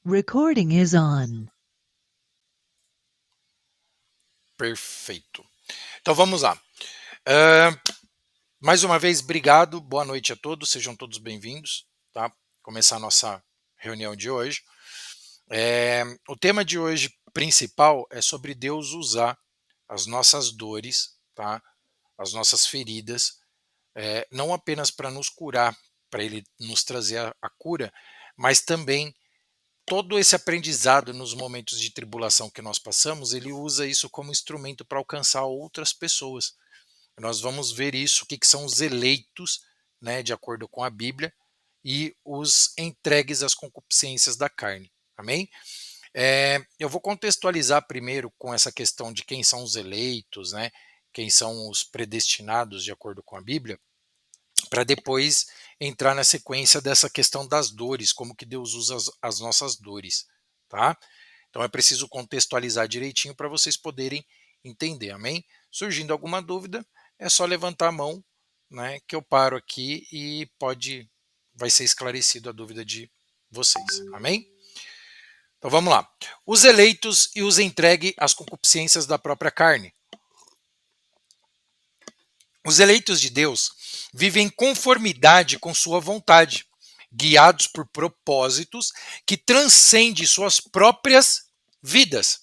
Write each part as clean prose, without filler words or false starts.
Recording is on. Perfeito. Então vamos lá. Mais uma vez, obrigado. Boa noite a todos. Sejam todos bem-vindos. Tá? Começar a nossa reunião de hoje. O tema de hoje principal é sobre Deus usar as nossas dores, tá? As nossas feridas, não apenas para nos curar, para Ele nos trazer a cura, mas também todo esse aprendizado nos momentos de tribulação que nós passamos, Ele usa isso como instrumento para alcançar outras pessoas. Nós vamos ver isso, o que são os eleitos, né, de acordo com a Bíblia, e os entregues às concupiscências da carne. Amém? Eu vou contextualizar primeiro com essa questão de quem são os eleitos, né, quem são os predestinados de acordo com a Bíblia, para depois entrar na sequência dessa questão das dores, como que Deus usa as nossas dores, tá? Então é preciso contextualizar direitinho para vocês poderem entender, amém? Surgindo alguma dúvida, é só levantar a mão, né, que eu paro aqui e vai ser esclarecido a dúvida de vocês, amém? Então vamos lá. Os eleitos e os entregue às concupiscências da própria carne. Os eleitos de Deus vivem em conformidade com sua vontade, guiados por propósitos que transcendem suas próprias vidas.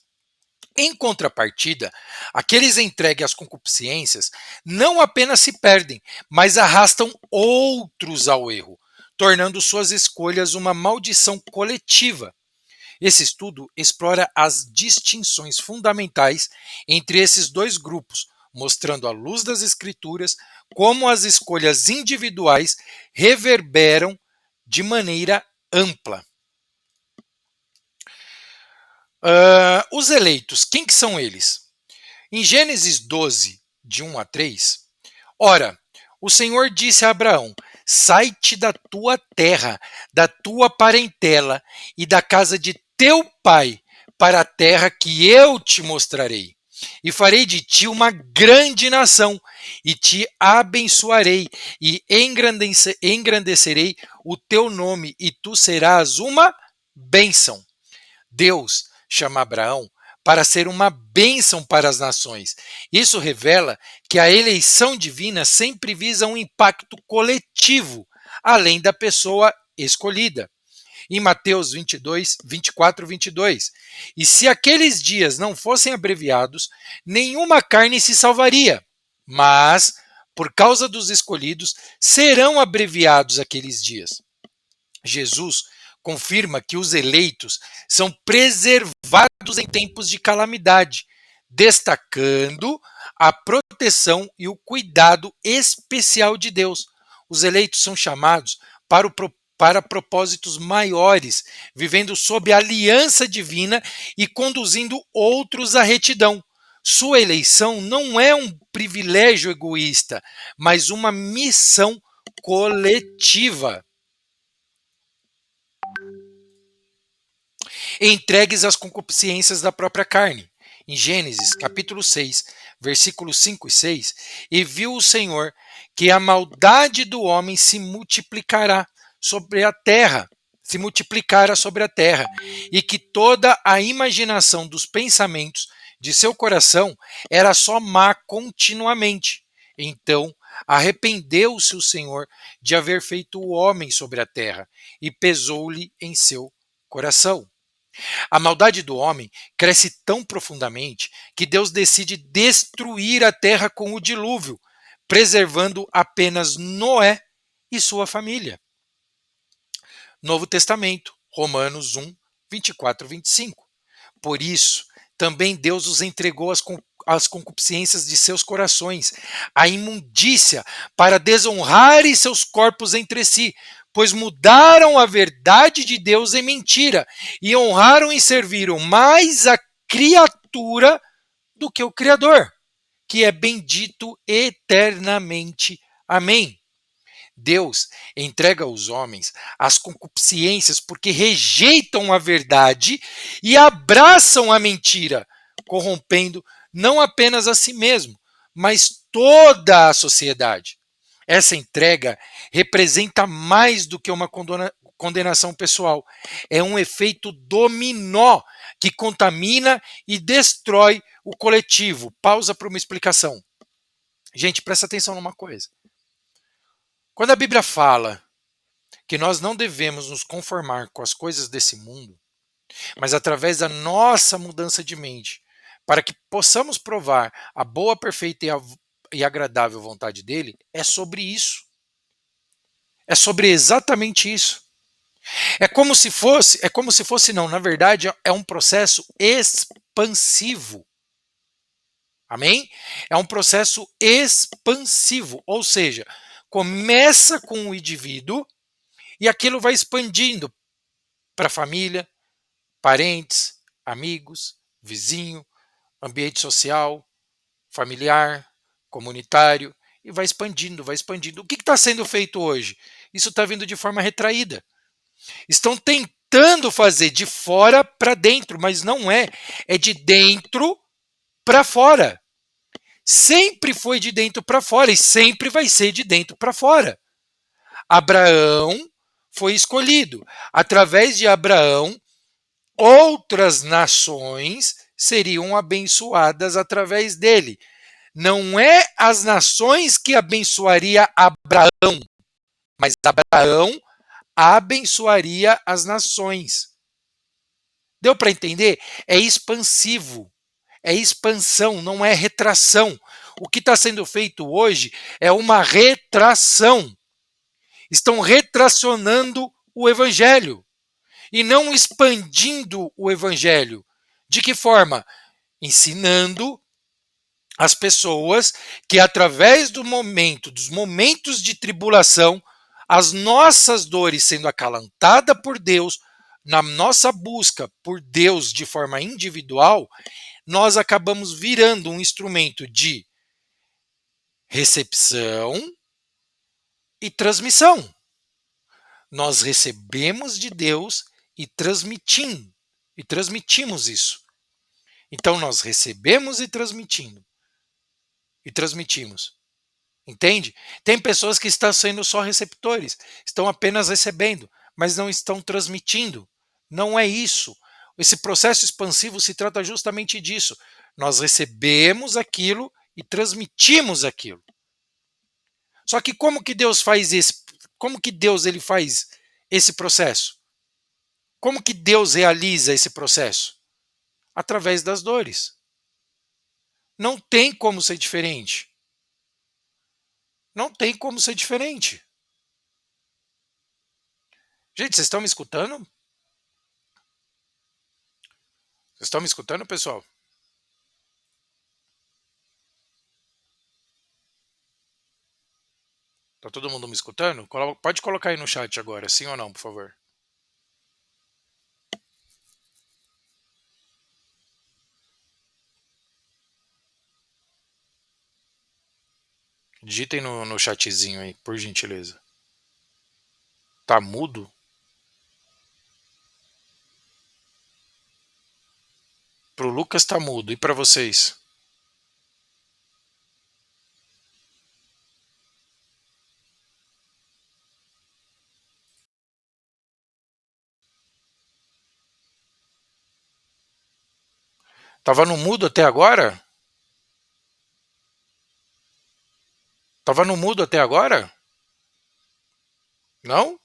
Em contrapartida, aqueles entregues às concupiscências não apenas se perdem, mas arrastam outros ao erro, tornando suas escolhas uma maldição coletiva. Esse estudo explora as distinções fundamentais entre esses dois grupos, mostrando à luz das Escrituras como as escolhas individuais reverberam de maneira ampla. Os eleitos, quem que são eles? Em Gênesis 12, de 1 a 3, ora, o Senhor disse a Abraão: sai-te da tua terra, da tua parentela e da casa de teu pai, para a terra que eu te mostrarei. E farei de ti uma grande nação, e te abençoarei, e engrandecerei o teu nome, e tu serás uma bênção. Deus chama Abraão para ser uma bênção para as nações. Isso revela que a eleição divina sempre visa um impacto coletivo, além da pessoa escolhida. Em Mateus 22, 24, 22. E se aqueles dias não fossem abreviados, nenhuma carne se salvaria. Mas, por causa dos escolhidos, serão abreviados aqueles dias. Jesus confirma que os eleitos são preservados em tempos de calamidade, destacando a proteção e o cuidado especial de Deus. Os eleitos são chamados para propósitos maiores, vivendo sob a aliança divina e conduzindo outros à retidão. Sua eleição não é um privilégio egoísta, mas uma missão coletiva. Entregues às concupiscências da própria carne. Em Gênesis, capítulo 6, versículos 5 e 6, e viu o Senhor que a maldade do homem se multiplicara sobre a terra, e que toda a imaginação dos pensamentos de seu coração era só má continuamente. Então arrependeu-se o Senhor de haver feito o homem sobre a terra, e pesou-lhe em seu coração. A maldade do homem cresce tão profundamente que Deus decide destruir a terra com o dilúvio, preservando apenas Noé e sua família. Novo Testamento, Romanos 1, 24 e 25. Por isso, também Deus os entregou às concupiscências de seus corações, a imundícia, para desonrarem seus corpos entre si, pois mudaram a verdade de Deus em mentira, e honraram e serviram mais a criatura do que o Criador, que é bendito eternamente. Amém. Deus entrega aos homens as concupiscências porque rejeitam a verdade e abraçam a mentira, corrompendo não apenas a si mesmo, mas toda a sociedade. Essa entrega representa mais do que uma condenação pessoal. É um efeito dominó que contamina e destrói o coletivo. Pausa para uma explicação. Gente, presta atenção numa coisa. Quando a Bíblia fala que nós não devemos nos conformar com as coisas desse mundo, mas através da nossa mudança de mente, para que possamos provar a boa, perfeita e agradável vontade dele, é sobre isso. É sobre exatamente isso. É como se fosse não, na verdade é um processo expansivo. Amém? É um processo expansivo, ou seja, começa com o indivíduo e aquilo vai expandindo para a família, parentes, amigos, vizinho, ambiente social, familiar, comunitário, e vai expandindo, vai expandindo. O que está sendo feito hoje? Isso está vindo de forma retraída. Estão tentando fazer de fora para dentro, mas não é. É de dentro para fora. Sempre foi de dentro para fora e sempre vai ser de dentro para fora. Abraão foi escolhido. Através de Abraão, outras nações seriam abençoadas através dele. Não é as nações que abençoaria Abraão, mas Abraão abençoaria as nações. Deu para entender? É expansivo, é expansão, não é retração. O que está sendo feito hoje é uma retração. Estão retracionando o evangelho e não expandindo o evangelho. De que forma? Ensinando as pessoas que através dos momentos de tribulação, as nossas dores sendo acalantadas por Deus, na nossa busca por Deus de forma individual, nós acabamos virando um instrumento de recepção e transmissão. Nós recebemos de Deus e transmitimos isso. Então nós recebemos e transmitimos. Entende? Tem pessoas que estão sendo só receptores, estão apenas recebendo, mas não estão transmitindo. Não é isso. Esse processo expansivo se trata justamente disso. Nós recebemos aquilo e transmitimos aquilo. Só que como que Deus faz ele faz esse processo? Como que Deus realiza esse processo? Através das dores. Não tem como ser diferente. Não tem como ser diferente. Gente, vocês estão me escutando? Vocês estão me escutando, pessoal? Tá todo mundo me escutando? Pode colocar aí no chat agora, sim ou não, por favor. Digitem no chatzinho aí, por gentileza. Tá mudo? Pro Lucas tá mudo. E para vocês? Tava no mudo até agora? Tava no mudo até agora? Não?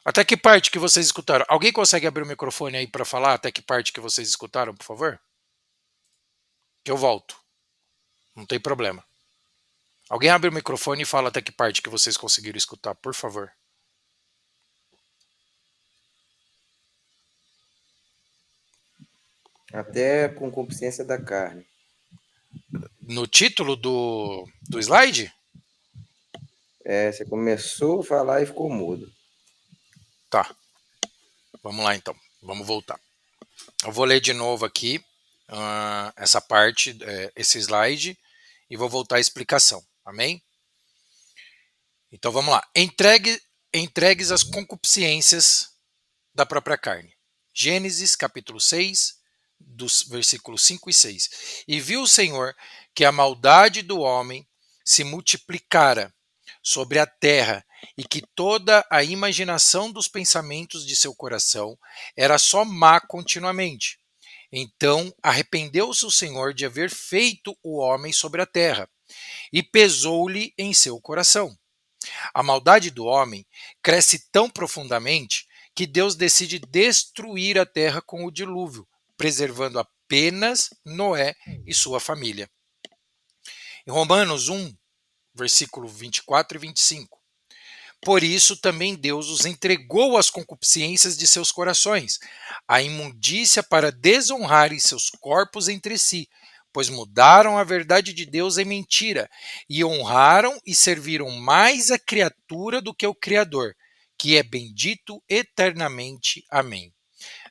Até que parte que vocês escutaram? Alguém consegue abrir o microfone aí para falar até que parte que vocês escutaram, por favor? Que eu volto. Não tem problema. Alguém abre o microfone e fala até que parte que vocês conseguiram escutar, por favor. Até com concupiscência da carne. No título do slide? Você começou a falar e ficou mudo. Tá. Vamos lá então. Vamos voltar. Eu vou ler de novo aqui essa parte, esse slide, e vou voltar à explicação. Amém? Então vamos lá. Entregues às concupiscências da própria carne. Gênesis capítulo 6, dos versículos 5 e 6. E viu o Senhor que a maldade do homem se multiplicara sobre a terra, e que toda a imaginação dos pensamentos de seu coração era só má continuamente. Então arrependeu-se o Senhor de haver feito o homem sobre a terra, e pesou-lhe em seu coração. A maldade do homem cresce tão profundamente que Deus decide destruir a terra com o dilúvio, preservando apenas Noé e sua família. Em Romanos 1, versículo 24 e 25. Por isso também Deus os entregou às concupiscências de seus corações, à imundícia para desonrarem seus corpos entre si, pois mudaram a verdade de Deus em mentira, e honraram e serviram mais a criatura do que o Criador, que é bendito eternamente. Amém.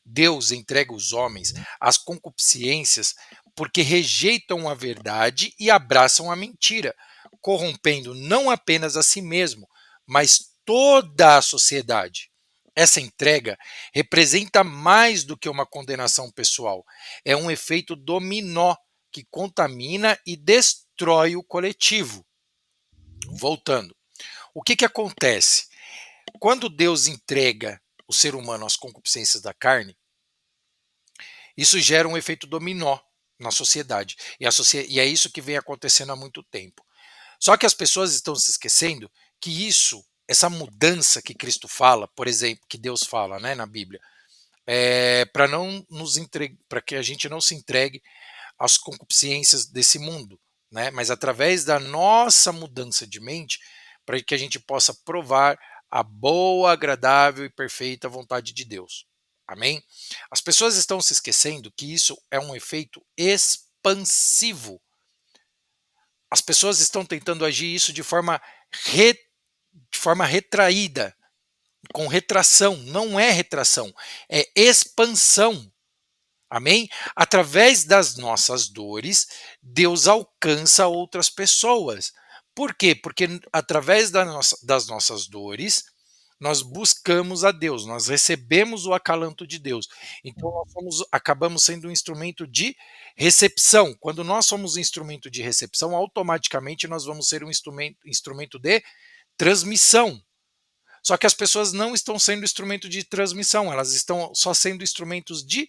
Deus entrega os homens às concupiscências porque rejeitam a verdade e abraçam a mentira, corrompendo não apenas a si mesmo, mas toda a sociedade. Essa entrega representa mais do que uma condenação pessoal. É um efeito dominó que contamina e destrói o coletivo. Voltando, o que acontece? Quando Deus entrega o ser humano às concupiscências da carne, isso gera um efeito dominó na sociedade. E é isso que vem acontecendo há muito tempo. Só que as pessoas estão se esquecendo que essa mudança que Cristo fala, por exemplo, que Deus fala, né, na Bíblia, para que a gente não se entregue às concupiscências desse mundo, né, mas através da nossa mudança de mente, para que a gente possa provar a boa, agradável e perfeita vontade de Deus. Amém? As pessoas estão se esquecendo que isso é um efeito expansivo. As pessoas estão tentando agir isso de forma retraída, com retração. Não é retração, é expansão. Amém? Através das nossas dores, Deus alcança outras pessoas. Por quê? Porque através das nossas dores, nós buscamos a Deus, nós recebemos o acalanto de Deus. Então nós acabamos sendo um instrumento de recepção. Quando nós somos um instrumento de recepção, automaticamente nós vamos ser um instrumento de transmissão. Só que as pessoas não estão sendo instrumento de transmissão, elas estão só sendo instrumentos de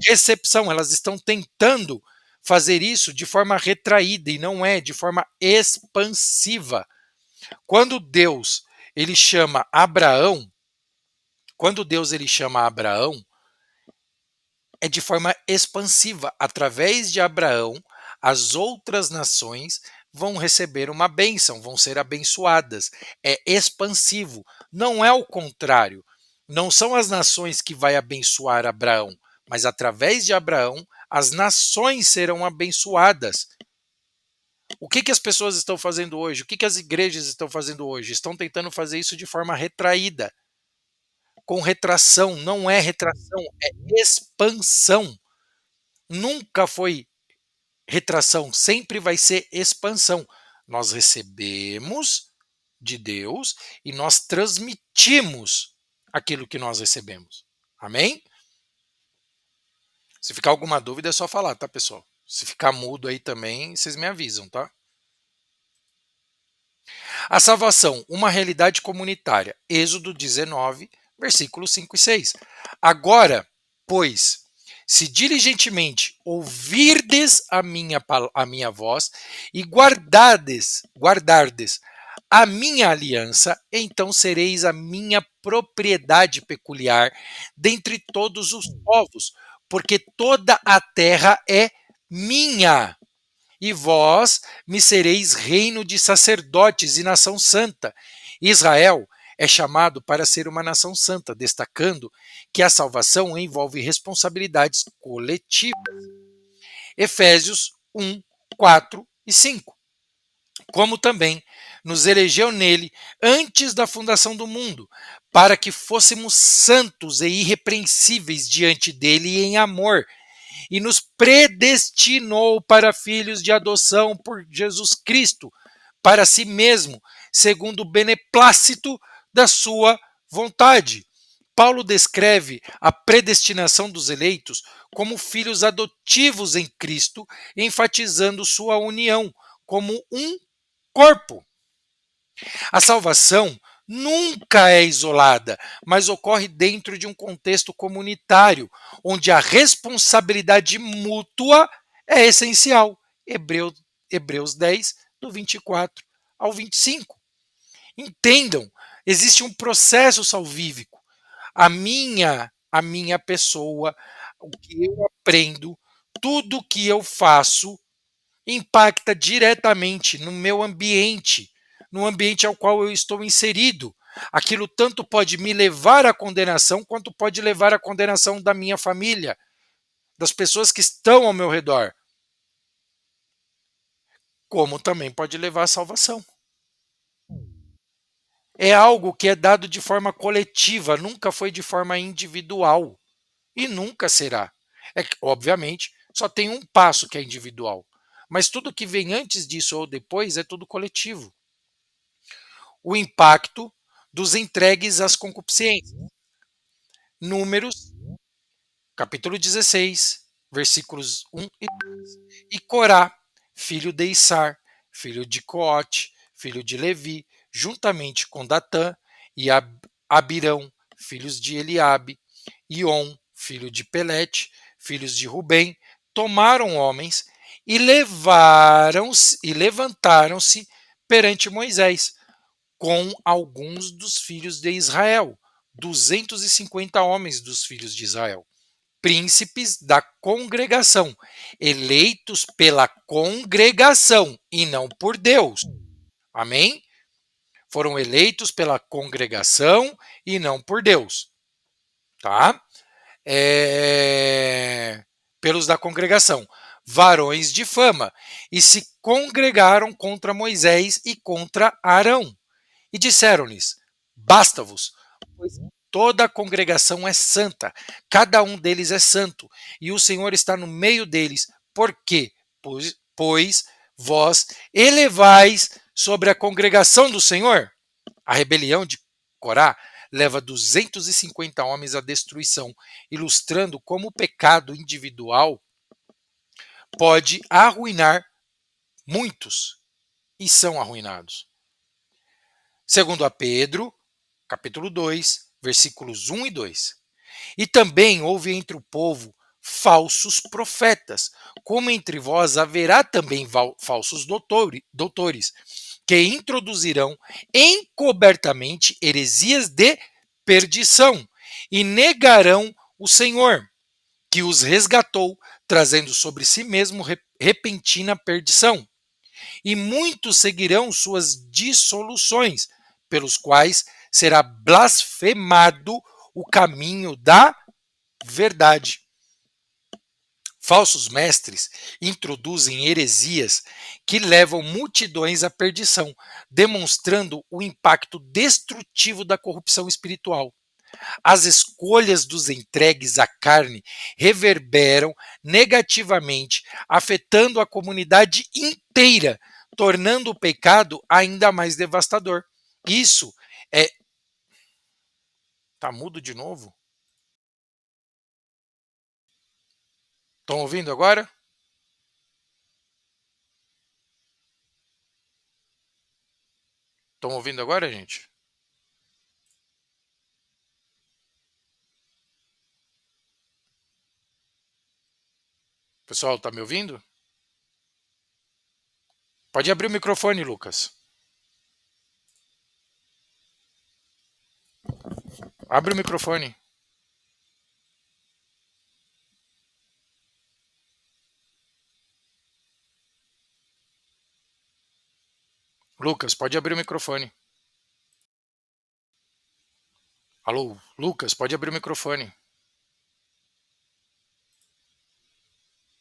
recepção, elas estão tentando fazer isso de forma retraída e não é de forma expansiva. Quando Deus ele chama Abraão, é de forma expansiva. Através de Abraão, as outras nações vão receber uma bênção, vão ser abençoadas. É expansivo, não é o contrário. Não são as nações que vai abençoar Abraão, mas através de Abraão, as nações serão abençoadas. O que as pessoas estão fazendo hoje? O que as igrejas estão fazendo hoje? Estão tentando fazer isso de forma retraída, com retração. Não é retração, é expansão. Nunca foi retração, sempre vai ser expansão. Nós recebemos de Deus e nós transmitimos aquilo que nós recebemos. Amém? Se ficar alguma dúvida é só falar, tá, pessoal? Se ficar mudo aí também, vocês me avisam, tá? A salvação, uma realidade comunitária. Êxodo 19, versículos 5 e 6. Agora, pois, se diligentemente ouvirdes a minha voz e guardardes a minha aliança, então sereis a minha propriedade peculiar dentre todos os povos, porque toda a terra é minha. E vós me sereis reino de sacerdotes e nação santa. Israel é chamado para ser uma nação santa, destacando que a salvação envolve responsabilidades coletivas. Efésios 1, 4 e 5. Como também nos elegeu nele antes da fundação do mundo, para que fôssemos santos e irrepreensíveis diante dele em amor, e nos predestinou para filhos de adoção por Jesus Cristo, para si mesmo, segundo o beneplácito da sua vontade. Paulo descreve a predestinação dos eleitos como filhos adotivos em Cristo, enfatizando sua união como um corpo. A salvação nunca é isolada, mas ocorre dentro de um contexto comunitário, onde a responsabilidade mútua é essencial. Hebreus 10, do 24 ao 25. Entendam, existe um processo salvífico. A minha pessoa, o que eu aprendo, tudo que eu faço impacta diretamente no meu ambiente, no ambiente ao qual eu estou inserido. Aquilo tanto pode me levar à condenação, quanto pode levar à condenação da minha família, das pessoas que estão ao meu redor, como também pode levar à salvação. É algo que é dado de forma coletiva, nunca foi de forma individual e nunca será. É que, obviamente, só tem um passo que é individual, mas tudo que vem antes disso ou depois é tudo coletivo. O impacto dos entregues às concupiscências. Números, capítulo 16, versículos 1 e 2. E Corá, filho de Issar, filho de Coate, filho de Levi, juntamente com Datã e Abirão, filhos de Eliabe, e On, filho de Pelete, filhos de Rubem, tomaram homens e levantaram-se perante Moisés com alguns dos filhos de Israel, 250 homens dos filhos de Israel, príncipes da congregação, eleitos pela congregação e não por Deus. Amém? Foram eleitos pela congregação e não por Deus. Tá? Pelos da congregação, varões de fama, e se congregaram contra Moisés e contra Arão. E disseram-lhes: basta-vos, pois toda a congregação é santa, cada um deles é santo, e o Senhor está no meio deles. Por quê? Pois vós elevais sobre a congregação do Senhor. A rebelião de Corá leva 250 homens à destruição, ilustrando como o pecado individual pode arruinar muitos e são arruinados. Segundo a Pedro, capítulo 2, versículos 1 e 2. E também houve entre o povo falsos profetas, como entre vós haverá também falsos doutores, que introduzirão encobertamente heresias de perdição e negarão o Senhor, que os resgatou, trazendo sobre si mesmo repentina perdição. E muitos seguirão suas dissoluções, pelos quais será blasfemado o caminho da verdade. Falsos mestres introduzem heresias que levam multidões à perdição, demonstrando o impacto destrutivo da corrupção espiritual. As escolhas dos entregues à carne reverberam negativamente, afetando a comunidade inteira, tornando o pecado ainda mais devastador. Isso é. Tá mudo de novo? Estão ouvindo agora? Estão ouvindo agora, gente? Pessoal, tá me ouvindo? Pode abrir o microfone, Lucas. Abre o microfone. Lucas, pode abrir o microfone. Alô, Lucas, pode abrir o microfone.